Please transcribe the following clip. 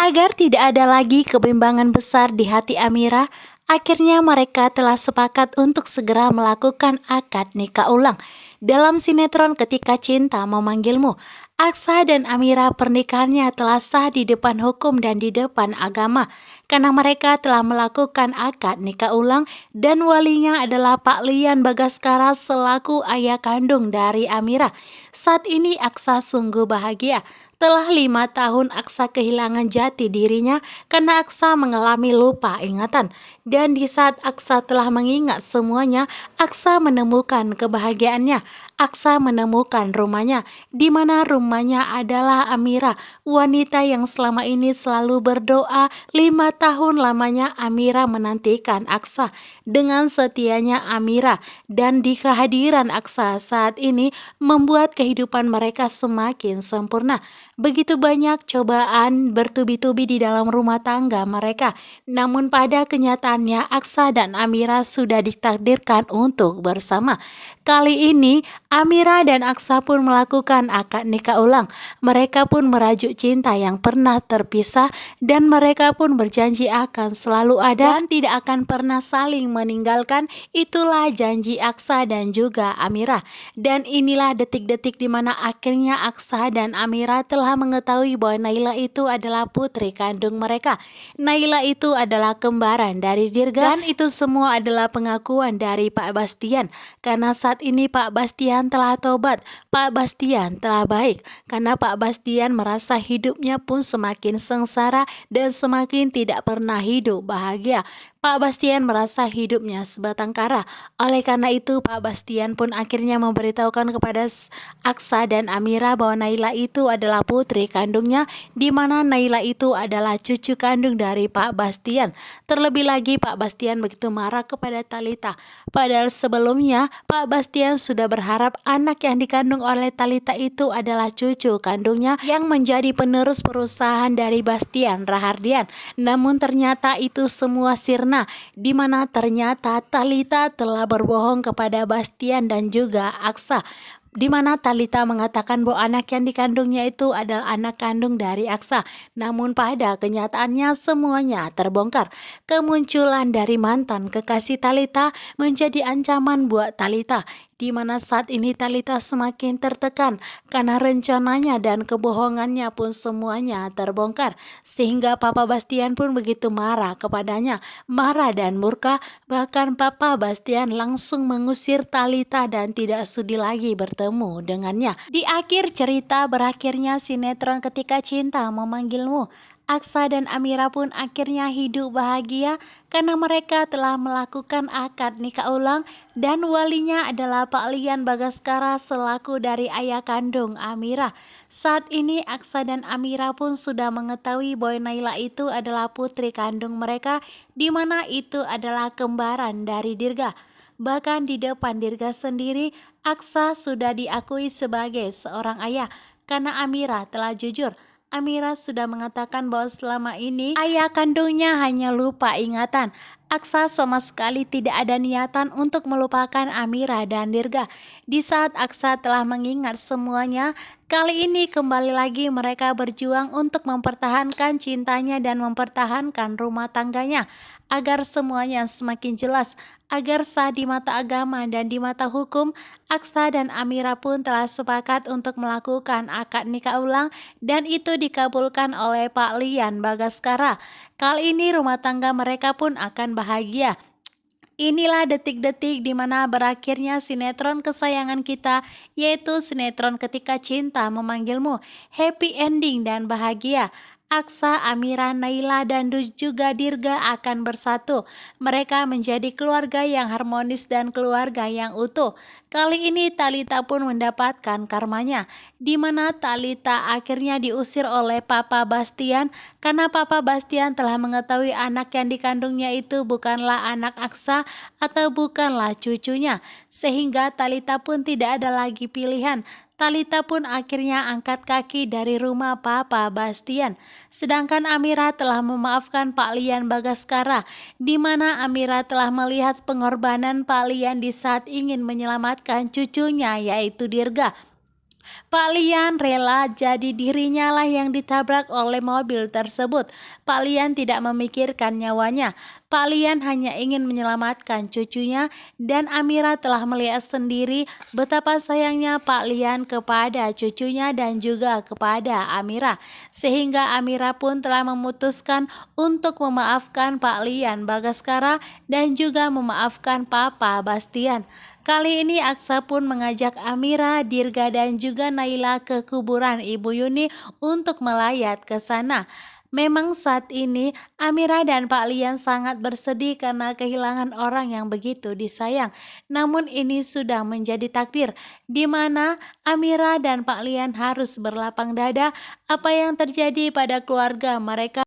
Agar tidak ada lagi kebimbangan besar di hati Amira, akhirnya mereka telah sepakat untuk segera melakukan akad nikah ulang. Dalam sinetron Ketika Cinta Memanggilmu, Aksa dan Amira pernikahannya telah sah di depan hukum dan di depan agama karena mereka telah melakukan akad nikah ulang dan walinya adalah Pak Lian Bagaskara selaku ayah kandung dari Amira. Saat ini Aksa sungguh bahagia. Telah 5 tahun Aksa kehilangan jati dirinya karena Aksa mengalami lupa ingatan. Dan di saat Aksa telah mengingat semuanya, Aksa menemukan kebahagiaannya. Aksa menemukan rumahnya, di mana rumahnya adalah Amira, wanita yang selama ini selalu berdoa. 5 tahun lamanya Amira menantikan Aksa. Dengan setianya Amira dan di kehadiran Aksa saat ini membuat kehidupan mereka semakin sempurna. Begitu banyak cobaan bertubi-tubi di dalam rumah tangga mereka. Namun pada kenyataannya Aksa dan Amira sudah ditakdirkan untuk bersama. Kali ini Amira dan Aksa pun melakukan akad nikah ulang. Mereka pun merajuk cinta yang pernah terpisah dan mereka pun berjanji akan selalu ada dan tidak akan pernah saling meninggalkan. Itulah janji Aksa dan juga Amira. Dan inilah detik-detik di mana akhirnya Aksa dan Amira telah mengetahui bahwa Naila itu adalah putri kandung mereka. Naila itu adalah kembaran dari Dirga dan itu semua adalah pengakuan dari Pak Bastian. Karena saat ini Pak Bastian telah tobat, Pak Bastian telah baik. Karena Pak Bastian merasa hidupnya pun semakin sengsara dan semakin tidak pernah hidup bahagia. Pak Bastian merasa hidupnya sebatang kara. Oleh karena itu Pak Bastian pun akhirnya memberitahukan kepada Aksa dan Amira bahwa Naila itu adalah putri kandungnya, di mana Naila itu adalah cucu kandung dari Pak Bastian. Terlebih lagi Pak Bastian begitu marah kepada Talita. Padahal sebelumnya Pak Bastian sudah berharap anak yang dikandung oleh Talita itu adalah cucu kandungnya yang menjadi penerus perusahaan dari Bastian Rahardian. Namun ternyata itu semua sirna, di mana ternyata Talita telah berbohong kepada Bastian dan juga Aksa, di mana Talita mengatakan bahwa anak yang dikandungnya itu adalah anak kandung dari Aksa. Namun pada kenyataannya semuanya terbongkar. Kemunculan dari mantan kekasih Talita menjadi ancaman buat Talita, di mana saat ini Talita semakin tertekan karena rencananya dan kebohongannya pun semuanya terbongkar. Sehingga Papa Bastian pun begitu marah kepadanya, marah dan murka. Bahkan Papa Bastian langsung mengusir Talita dan tidak sudi lagi bertemu dengannya. Di akhir cerita berakhirnya sinetron Ketika Cinta Memanggilmu, Aksa dan Amira pun akhirnya hidup bahagia karena mereka telah melakukan akad nikah ulang dan walinya adalah Pak Lian Bagaskara selaku dari ayah kandung Amira. Saat ini Aksa dan Amira pun sudah mengetahui bahwa Naila itu adalah putri kandung mereka, di mana itu adalah kembaran dari Dirga. Bahkan di depan Dirga sendiri, Aksa sudah diakui sebagai seorang ayah karena Amira telah jujur. Amira sudah mengatakan bahwa selama ini ayah kandungnya hanya lupa ingatan. Aksa sama sekali tidak ada niatan untuk melupakan Amira dan Dirga. Di saat Aksa telah mengingat semuanya, kali ini kembali lagi mereka berjuang untuk mempertahankan cintanya dan mempertahankan rumah tangganya agar semuanya semakin jelas, agar sah di mata agama dan di mata hukum. Aksa dan Amira pun telah sepakat untuk melakukan akad nikah ulang dan itu dikabulkan oleh Pak Lian Bagaskara. Kali ini rumah tangga mereka pun akan bahagia. Inilah detik-detik di mana berakhirnya sinetron kesayangan kita, yaitu sinetron Ketika Cinta Memanggilmu. Happy ending dan bahagia. Aksa, Amira, Naila, dan juga Dirga akan bersatu. Mereka menjadi keluarga yang harmonis dan keluarga yang utuh. Kali ini Talita pun mendapatkan karmanya, di mana Talita akhirnya diusir oleh Papa Bastian karena Papa Bastian telah mengetahui anak yang dikandungnya itu bukanlah anak Aksa atau bukanlah cucunya. Sehingga Talita pun tidak ada lagi pilihan. Talita pun akhirnya angkat kaki dari rumah Papa Bastian. Sedangkan Amira telah memaafkan Pak Lian Bagaskara, di mana Amira telah melihat pengorbanan Pak Lian di saat ingin menyelamatkan cucunya yaitu Dirga. Pak Lian rela jadi dirinya lah yang ditabrak oleh mobil tersebut. Pak Lian tidak memikirkan nyawanya. Pak Lian hanya ingin menyelamatkan cucunya dan Amira telah melihat sendiri betapa sayangnya Pak Lian kepada cucunya dan juga kepada Amira. Sehingga Amira pun telah memutuskan untuk memaafkan Pak Lian Bagaskara dan juga memaafkan Papa Bastian. Kali ini Aksa pun mengajak Amira, Dirga dan juga Naila ke kuburan Ibu Yuni untuk melayat ke sana. Memang saat ini Amira dan Pak Lian sangat bersedih karena kehilangan orang yang begitu disayang. Namun ini sudah menjadi takdir di mana Amira dan Pak Lian harus berlapang dada apa yang terjadi pada keluarga mereka